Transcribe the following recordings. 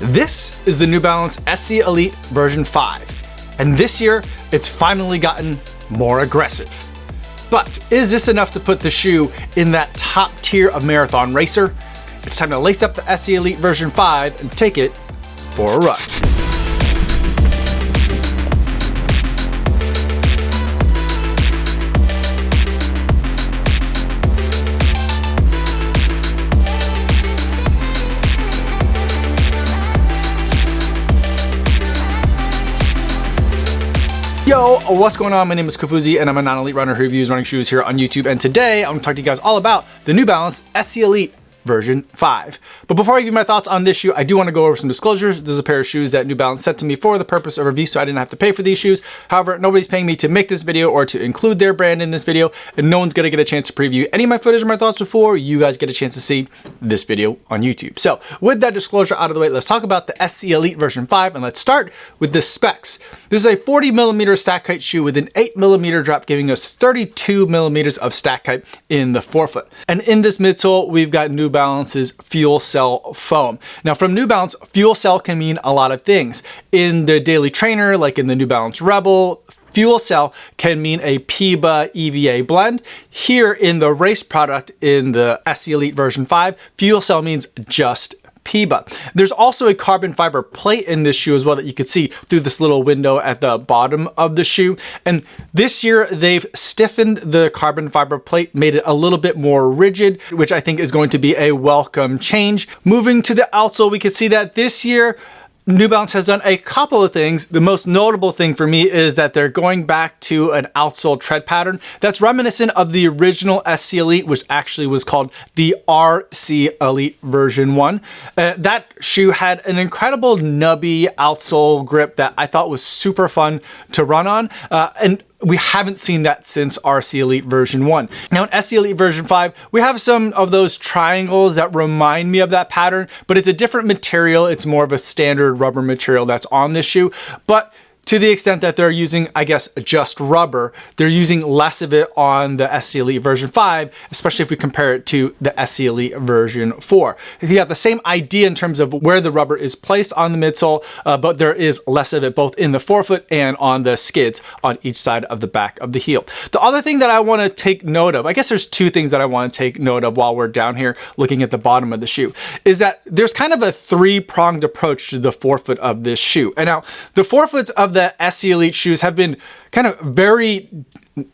This is the New Balance SC Elite version 5, and this year it's finally gotten more aggressive. But is this enough to put the shoe in that top tier of marathon racer? It's time to lace up the SC Elite version 5 and take it for a run. Yo, what's going on? My name is Kofuzi and I'm a non-elite runner who reviews running shoes here on YouTube. And today I'm going to talk to you guys all about the New Balance SC Elite version 5. But before I give you my thoughts on this shoe, I do want to go over some disclosures. This is a pair of shoes that New Balance sent to me for the purpose of review, so I didn't have to pay for these shoes. However, nobody's paying me to make this video or to include their brand in this video, and no one's going to get a chance to preview any of my footage or my thoughts before you guys get a chance to see this video on YouTube. So with that disclosure out of the way, let's talk about the SC Elite version 5, and let's start with the specs. This is a 40mm stack height shoe with an 8mm drop, giving us 32mm of stack height in the forefoot. And in this midsole, we've got New Balance's Fuel Cell foam. Now from New Balance, Fuel Cell can mean a lot of things. In the Daily Trainer, like in the New Balance Rebel, Fuel Cell can mean a PIBA EVA blend. Here in the race product in the SC Elite version 5, Fuel Cell means just PIBA. There's also a carbon fiber plate in this shoe as well that you could see through this little window at the bottom of the shoe. And this year they've stiffened the carbon fiber plate, made it a little bit more rigid, which I think is going to be a welcome change. Moving to the outsole, we can see that this year New Balance has done a couple of things. The most notable thing for me is that they're going back to an outsole tread pattern that's reminiscent of the original SC Elite, which actually was called the RC Elite version 1. That shoe had an incredible nubby outsole grip that I thought was super fun to run on. And we haven't seen that since RC Elite version 1. Now in SC Elite version 5, we have some of those triangles that remind me of that pattern, but it's a different material. It's more of a standard rubber material that's on this shoe. But to the extent that they're using, I guess, just rubber, they're using less of it on the SC Elite version 5, especially if we compare it to the SC Elite version 4. You got the same idea in terms of where the rubber is placed on the midsole, but there is less of it both in the forefoot and on the skids on each side of the back of the heel. The other thing that I want to take note of, I guess there's two things that I want to take note of while we're down here looking at the bottom of the shoe, is that there's kind of a three-pronged approach to the forefoot of this shoe. And now the forefoots of the SC Elite shoes have been kind of very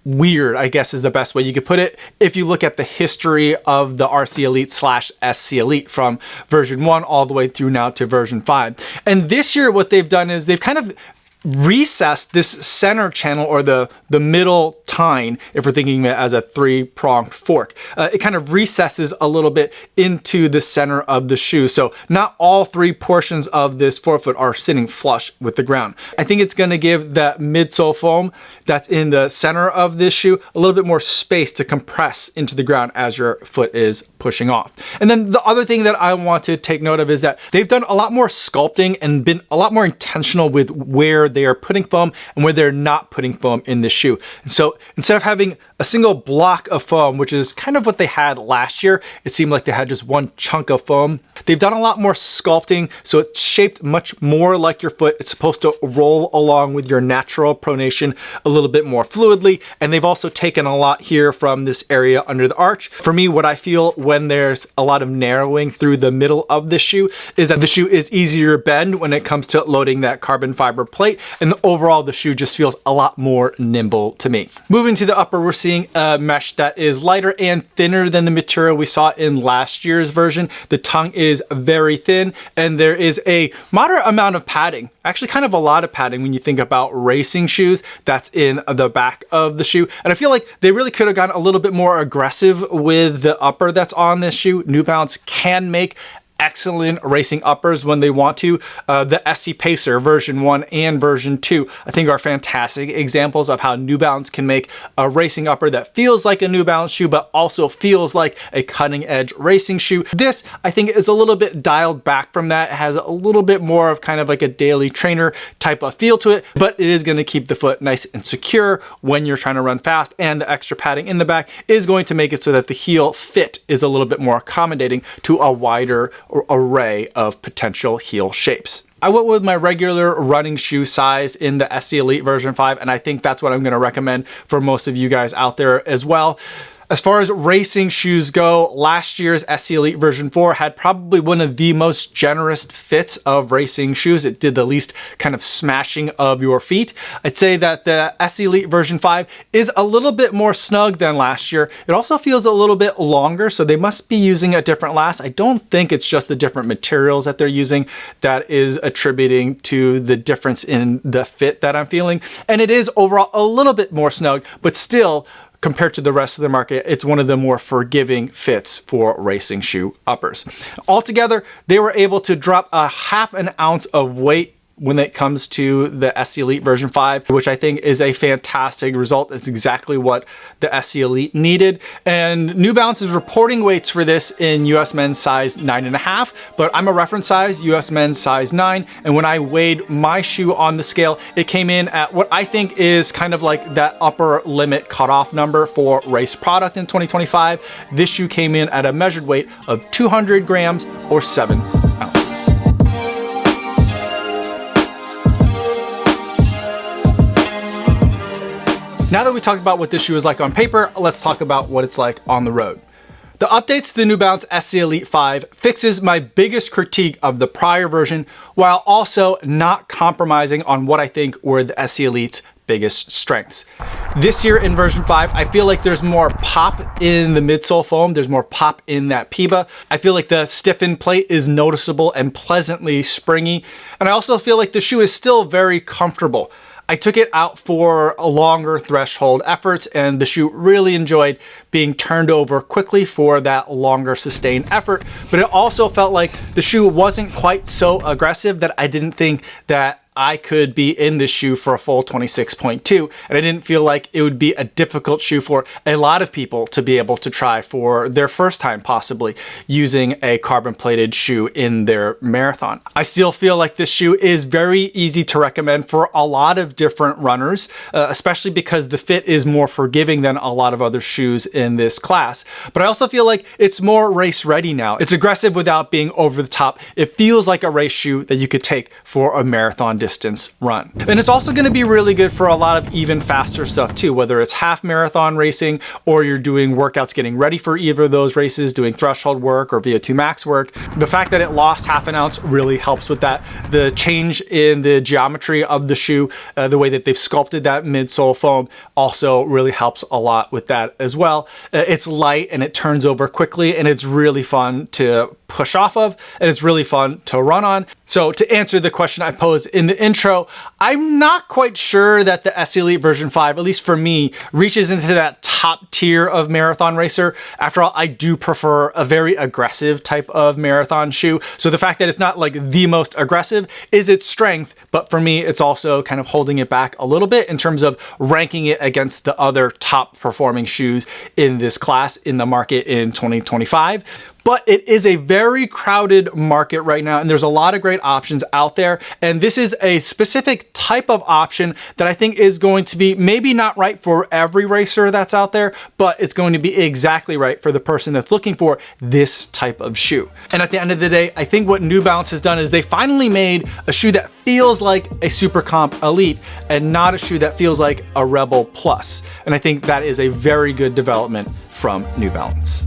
weird, I guess is the best way you could put it, if you look at the history of the RC Elite / SC Elite from version 1 all the way through now to version 5. And this year what they've done is they've kind of recessed this center channel, or the middle tine, if we're thinking of it as a three-pronged fork. It kind of recesses a little bit into the center of the shoe. So not all three portions of this forefoot are sitting flush with the ground. I think it's going to give that midsole foam that's in the center of this shoe a little bit more space to compress into the ground as your foot is pushing off. And then the other thing that I want to take note of is that they've done a lot more sculpting and been a lot more intentional with where they are putting foam and where they're not putting foam in the shoe. And so instead of having a single block of foam, which is kind of what they had last year, it seemed like they had just one chunk of foam. They've done a lot more sculpting, so it's shaped much more like your foot. It's supposed to roll along with your natural pronation a little bit more fluidly. And they've also taken a lot here from this area under the arch. For me, what I feel when there's a lot of narrowing through the middle of the shoe is that the shoe is easier to bend when it comes to loading that carbon fiber plate. And overall, the shoe just feels a lot more nimble to me. Moving to the upper, we're seeing a mesh that is lighter and thinner than the material we saw in last year's version. The tongue is very thin, and there is a moderate amount of padding, actually kind of a lot of padding when you think about racing shoes, that's in the back of the shoe. And I feel like they really could have gotten a little bit more aggressive with the upper that's on this shoe. New Balance can make excellent racing uppers when they want to. The SC Pacer version 1 and version 2 I think are fantastic examples of how New Balance can make a racing upper that feels like a New Balance shoe but also feels like a cutting edge racing shoe. This I think is a little bit dialed back from that. It has a little bit more of kind of like a Daily Trainer type of feel to it, but it is going to keep the foot nice and secure when you're trying to run fast, and the extra padding in the back is going to make it so that the heel fit is a little bit more accommodating to a wider array of potential heel shapes. I went with my regular running shoe size in the SC Elite version 5, and I think that's what I'm going to recommend for most of you guys out there as well. As far as racing shoes go, last year's SC Elite version 4 had probably one of the most generous fits of racing shoes. It did the least kind of smashing of your feet. I'd say that the SC Elite version 5 is a little bit more snug than last year. It also feels a little bit longer, so they must be using a different last. I don't think it's just the different materials that they're using that is attributing to the difference in the fit that I'm feeling. And it is overall a little bit more snug, but still, compared to the rest of the market, it's one of the more forgiving fits for racing shoe uppers. Altogether, they were able to drop a half an ounce of weight when it comes to the SC Elite version 5, which I think is a fantastic result. It's exactly what the SC Elite needed. And New Balance is reporting weights for this in US men's size 9.5, but I'm a reference size, US men's size 9. And when I weighed my shoe on the scale, it came in at what I think is kind of like that upper limit cutoff number for race product in 2025. This shoe came in at a measured weight of 200 grams or 7 ounces. Now that we talked about what this shoe is like on paper, let's talk about what it's like on the road. The updates to the New Balance SC Elite 5 fixes my biggest critique of the prior version, while also not compromising on what I think were the SC Elite's biggest strengths. This year in version 5, I feel like there's more pop in the midsole foam. There's more pop in that PIBA. I feel like the stiffened plate is noticeable and pleasantly springy. And I also feel like the shoe is still very comfortable. I took it out for a longer threshold efforts, and the shoe really enjoyed being turned over quickly for that longer sustained effort. But it also felt like the shoe wasn't quite so aggressive that I didn't think that I could be in this shoe for a full 26.2, and I didn't feel like it would be a difficult shoe for a lot of people to be able to try for their first time possibly using a carbon plated shoe in their marathon. I still feel like this shoe is very easy to recommend for a lot of different runners, especially because the fit is more forgiving than a lot of other shoes in this class. But I also feel like it's more race ready now. It's aggressive without being over the top. It feels like a race shoe that you could take for a marathon distance run. And it's also going to be really good for a lot of even faster stuff too, whether it's half marathon racing or you're doing workouts getting ready for either of those races, doing threshold work or VO2 max work. The fact that it lost half an ounce really helps with that. The change in the geometry of the shoe, the way that they've sculpted that midsole foam also really helps a lot with that as well. It's light and it turns over quickly, and it's really fun to push off of, and it's really fun to run on. So to answer the question I posed in the intro, I'm not quite sure that the SC Elite version 5, at least for me, reaches into that top tier of marathon racer. After all, I do prefer a very aggressive type of marathon shoe. So the fact that it's not like the most aggressive is its strength, but for me, it's also kind of holding it back a little bit in terms of ranking it against the other top performing shoes in this class in the market in 2025. But it is a very crowded market right now, and there's a lot of great options out there. And this is a specific type of option that I think is going to be maybe not right for every racer that's out there, but it's going to be exactly right for the person that's looking for this type of shoe. And at the end of the day, I think what New Balance has done is they finally made a shoe that feels like a Super Comp Elite and not a shoe that feels like a Rebel Plus. And I think that is a very good development from New Balance.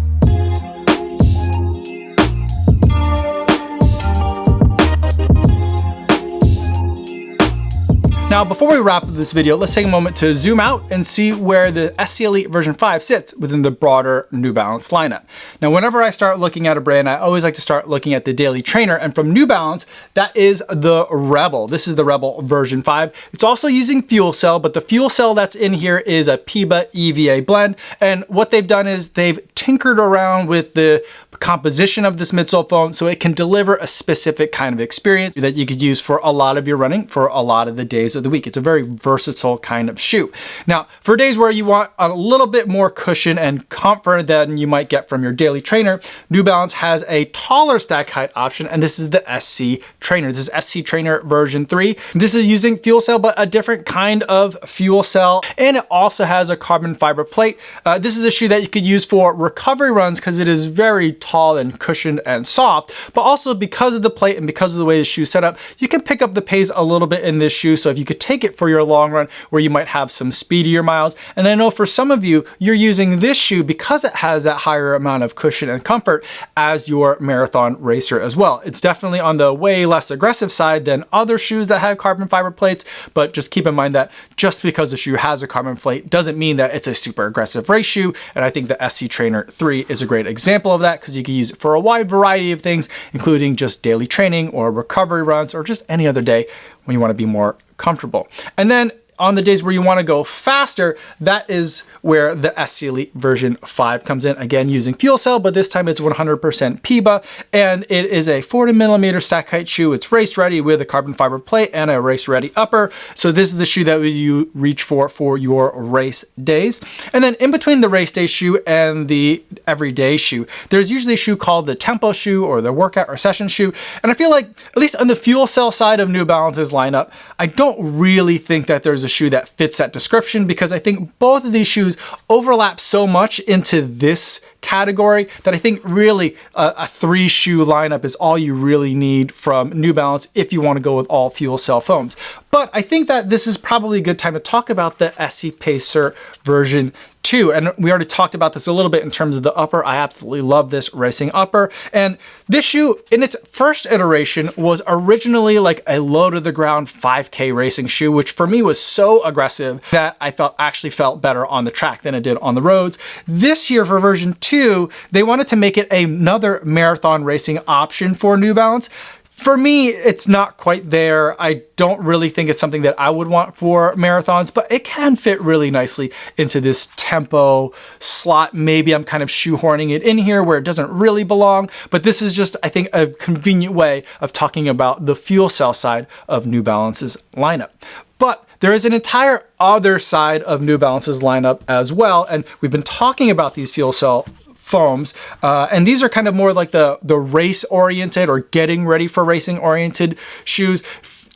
Now, before we wrap up this video, let's take a moment to zoom out and see where the SC Elite version 5 sits within the broader New Balance lineup. Now, whenever I start looking at a brand, I always like to start looking at the daily trainer, and from New Balance, that is the Rebel. This is the Rebel version 5. It's also using fuel cell, but the fuel cell that's in here is a PIBA EVA blend, and what they've done is they've tinkered around with the composition of this midsole foam so it can deliver a specific kind of experience that you could use for a lot of your running for a lot of the days of the the week. It's a very versatile kind of shoe. Now, for days where you want a little bit more cushion and comfort than you might get from your daily trainer, New Balance has a taller stack height option, and this is the SC Trainer. This is SC Trainer version 3. This is using fuel cell, but a different kind of fuel cell, and it also has a carbon fiber plate. This is a shoe that you could use for recovery runs because it is very tall and cushioned and soft, but also because of the plate and because of the way the shoe is set up, you can pick up the pace a little bit in this shoe. So if you could take it for your long run where you might have some speedier miles, and I know for some of you, you're using this shoe because it has that higher amount of cushion and comfort as your marathon racer as well. It's definitely on the way less aggressive side than other shoes that have carbon fiber plates, but just keep in mind that just because the shoe has a carbon plate doesn't mean that it's a super aggressive race shoe. And I think the SC Trainer 3 is a great example of that because you can use it for a wide variety of things, including just daily training or recovery runs or just any other day when you want to be more comfortable. And then on the days where you want to go faster, that is where the SC Elite version 5 comes in. Again, using fuel cell, but this time it's 100% PIBA, and it is a 40mm stack height shoe. It's race ready with a carbon fiber plate and a race ready upper. So this is the shoe that you reach for your race days. And then in between the race day shoe and the everyday shoe, there's usually a shoe called the tempo shoe or the workout or session shoe. And I feel like, at least on the fuel cell side of New Balance's lineup, I don't really think that there's a shoe that fits that description because I think both of these shoes overlap so much into this category that I think really a 3-shoe lineup is all you really need from New Balance if you want to go with all fuel cell foams. But I think that this is probably a good time to talk about the SC Pacer version 2. And we already talked about this a little bit in terms of the upper. I absolutely love this racing upper. And this shoe in its first iteration was originally like a low to the ground 5K racing shoe, which for me was so aggressive that I actually felt better on the track than it did on the roads. This year for version 2, they wanted to make it another marathon racing option for New Balance. For me, it's not quite there. I don't really think it's something that I would want for marathons, but it can fit really nicely into this tempo slot. Maybe I'm kind of shoehorning it in here where it doesn't really belong, but this is just, I think, a convenient way of talking about the fuel cell side of New Balance's lineup. But there is an entire other side of New Balance's lineup as well, and we've been talking about these fuel cell foams, and these are kind of more like the race oriented or getting ready for racing oriented shoes.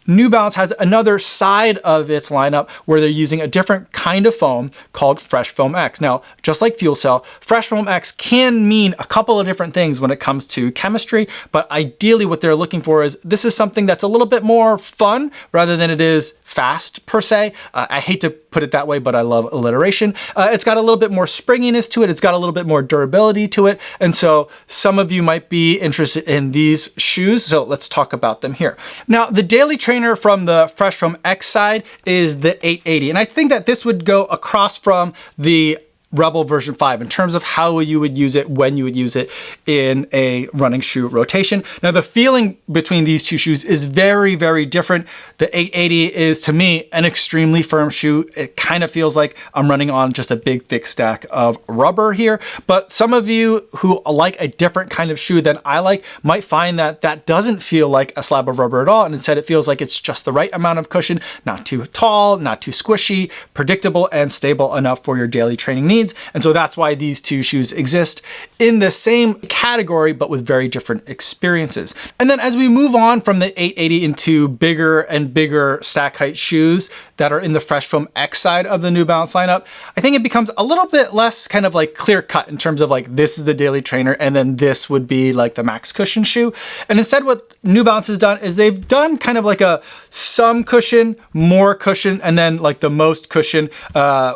New Balance has another side of its lineup where they're using a different kind of foam called Fresh Foam X. Now, just like Fuel Cell, Fresh Foam X can mean a couple of different things when it comes to chemistry, but ideally what they're looking for is this is something that's a little bit more fun rather than it is fast per se. I hate to put it that way, but I love alliteration. It's got a little bit more springiness to it. It's got a little bit more durability to it. And so some of you might be interested in these shoes. So let's talk about them here. Now, the daily trainer from the Fresh Foam X side is the 880. And I think that this would go across from the Rebel version 5 in terms of how you would use it, when you would use it in a running shoe rotation. Now, the feeling between these two shoes is very, very different. The 880 is, to me, an extremely firm shoe. It kind of feels like I'm running on just a big, thick stack of rubber here. But some of you who like a different kind of shoe than I like might find that that doesn't feel like a slab of rubber at all. And instead, it feels like it's just the right amount of cushion, not too tall, not too squishy, predictable, and stable enough for your daily training needs. And so that's why these two shoes exist in the same category, but with very different experiences. And then as we move on from the 880 into bigger and bigger stack height shoes that are in the Fresh Foam X side of the New Balance lineup, I think it becomes a little bit less kind of like clear cut in terms of like, this is the daily trainer, and then this would be like the max cushion shoe. And instead what New Balance has done is they've done kind of like a some cushion, more cushion, and then like the most cushion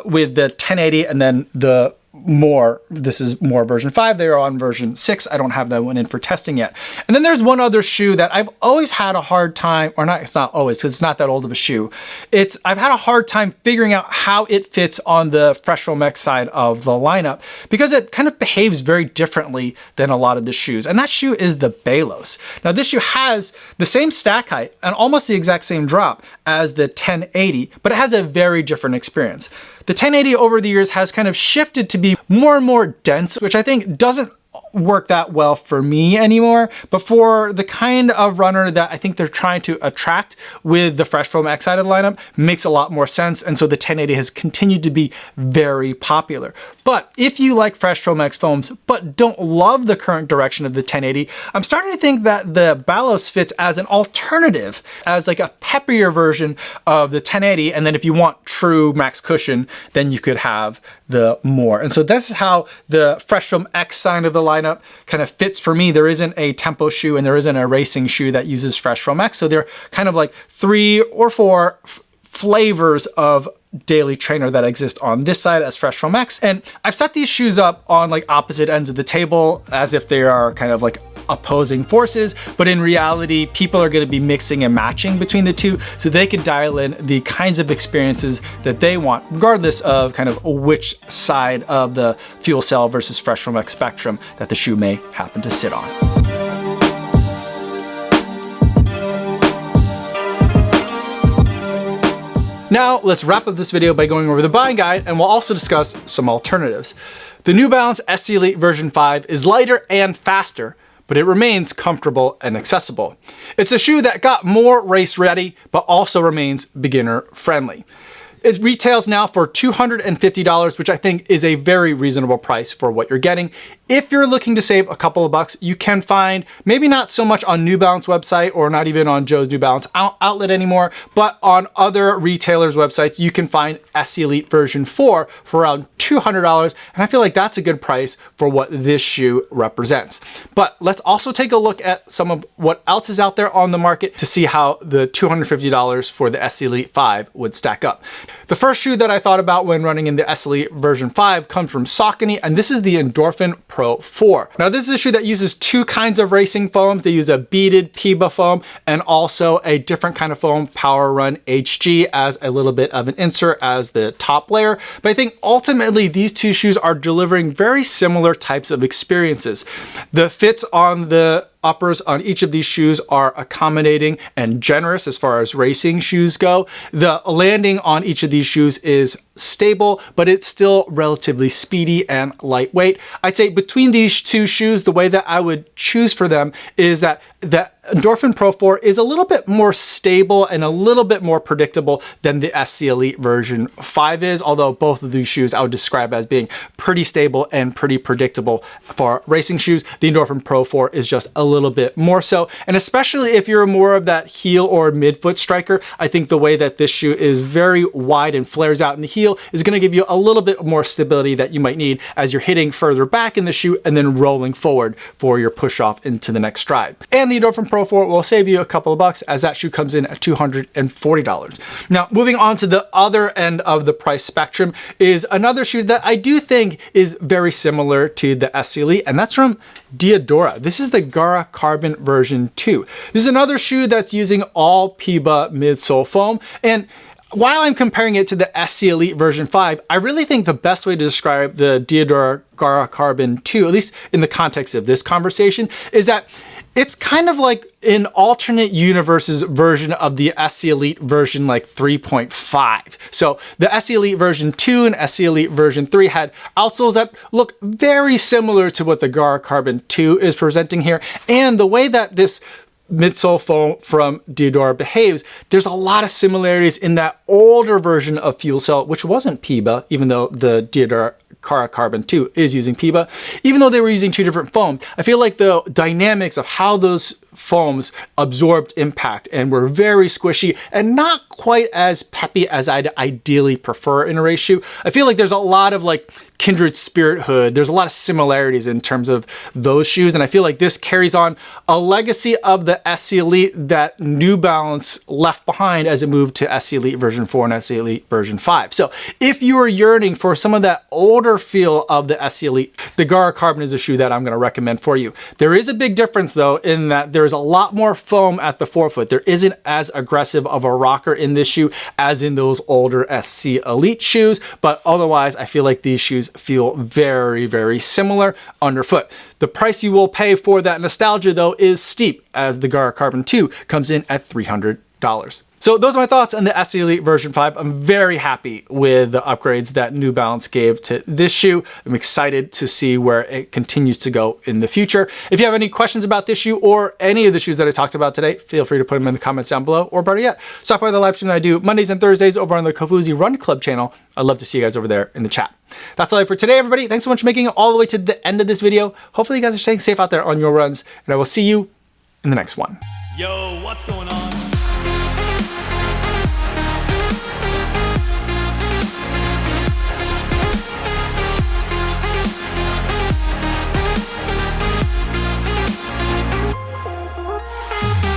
with the 1080 and then the more. This is more version 5. They are on version 6. I don't have that one in for testing yet. And then there's one other shoe that I've always had a hard time, or not, it's not always because it's not that old of a shoe. I've had a hard time figuring out how it fits on the Fresh Foam X side of the lineup because it kind of behaves very differently than a lot of the shoes. And that shoe is the Balos. Now this shoe has the same stack height and almost the exact same drop as the 1080, but it has a very different experience. The 1080 over the years has kind of shifted to be more and more dense, which I think doesn't work that well for me anymore, but for the kind of runner that I think they're trying to attract with the Fresh Foam X side of the lineup, makes a lot more sense. And so the 1080 has continued to be very popular. But if you like Fresh Foam X foams, but don't love the current direction of the 1080, I'm starting to think that the Balos fits as an alternative, as like a peppier version of the 1080. And then if you want true max cushion, then you could have the more. And so this is how the Fresh Foam X side of the lineup kind of fits for me. There isn't a tempo shoe and there isn't a racing shoe that uses Fresh Foam X. So they're kind of like 3 or 4 flavors of daily trainer that exist on this side as Fresh Foam X. And I've set these shoes up on like opposite ends of the table as if they are kind of like opposing forces, but in reality, people are going to be mixing and matching between the two so they can dial in the kinds of experiences that they want, regardless of kind of which side of the fuel cell versus Fresh Foam X spectrum that the shoe may happen to sit on. Now, let's wrap up this video by going over the buying guide, and we'll also discuss some alternatives. The New Balance SC Elite version 5 is lighter and faster, but it remains comfortable and accessible. It's a shoe that got more race ready, but also remains beginner friendly. It retails now for $250, which I think is a very reasonable price for what you're getting. If you're looking to save a couple of bucks, you can find, maybe not so much on New Balance website or not even on Joe's New Balance outlet anymore, but on other retailers' websites, you can find SC Elite version 4 for around $200. And I feel like that's a good price for what this shoe represents. But let's also take a look at some of what else is out there on the market to see how the $250 for the SC Elite 5 would stack up. The first shoe that I thought about when running in the SC Elite version 5 comes from Saucony, and this is the Endorphin Pro 4. Now, this is a shoe that uses 2 kinds of racing foams. They use a beaded PIBA foam and also a different kind of foam, Power Run HG, as a little bit of an insert as the top layer. But I think ultimately these two shoes are delivering very similar types of experiences. The fits on the uppers on each of these shoes are accommodating and generous as far as racing shoes go. The landing on each of these shoes is stable, but it's still relatively speedy and lightweight. I'd say between these two shoes, the way that I would choose for them is that the Endorphin Pro 4 is a little bit more stable and a little bit more predictable than the SC Elite version 5 is, although both of these shoes I would describe as being pretty stable and pretty predictable for racing shoes. The Endorphin Pro 4 is just a little bit more so, and especially if you're more of that heel or midfoot striker, I think the way that this shoe is very wide and flares out in the heel is going to give you a little bit more stability that you might need as you're hitting further back in the shoe and then rolling forward for your push off into the next stride. And the Endorphin Pro 4 will save you a couple of bucks as that shoe comes in at $240. Now, moving on to the other end of the price spectrum is another shoe that I do think is very similar to the SC Elite, and that's from Diadora. This is the Gara Carbon version 2. This is another shoe that's using all PIBA midsole foam, and while I'm comparing it to the SC Elite version 5, I really think the best way to describe the Diadora Gara Carbon 2, at least in the context of this conversation, is that it's kind of like an alternate universe's version of the SC Elite version like 3.5. So the SC Elite version 2 and SC Elite version 3 had outsoles that look very similar to what the Gara Carbon 2 is presenting here. And the way that this midsole foam from Diadora behaves, there's a lot of similarities in that older version of fuel cell, which wasn't PIBA, even though the Diadora Gara Carbon 2 is using PIBA. Even though they were using 2 different foams, I feel like the dynamics of how those foams absorbed impact and were very squishy and not quite as peppy as I'd ideally prefer in a race shoe. I feel like there's a lot of like kindred spirithood. There's a lot of similarities in terms of those shoes, and I feel like this carries on a legacy of the SC Elite that New Balance left behind as it moved to SC Elite version 4 and SC Elite version 5. So if you are yearning for some of that older feel of the SC Elite, the Gara Carbon is a shoe that I'm going to recommend for you. There is a big difference though in that there's a lot more foam at the forefoot. There isn't as aggressive of a rocker in this shoe as in those older SC Elite shoes, but otherwise I feel like these shoes feel very, very similar underfoot. The price you will pay for that nostalgia though is steep, as the Gara Carbon 2 comes in at $300. So those are my thoughts on the SE Elite version 5. I'm very happy with the upgrades that New Balance gave to this shoe. I'm excited to see where it continues to go in the future. If you have any questions about this shoe or any of the shoes that I talked about today, feel free to put them in the comments down below, or better yet, stop by the live stream that I do Mondays and Thursdays over on the Kofuzi Run Club channel. I'd love to see you guys over there in the chat. That's all I have for today, everybody. Thanks so much for making it all the way to the end of this video. Hopefully you guys are staying safe out there on your runs, and I will see you in the next one. Yo, what's going on?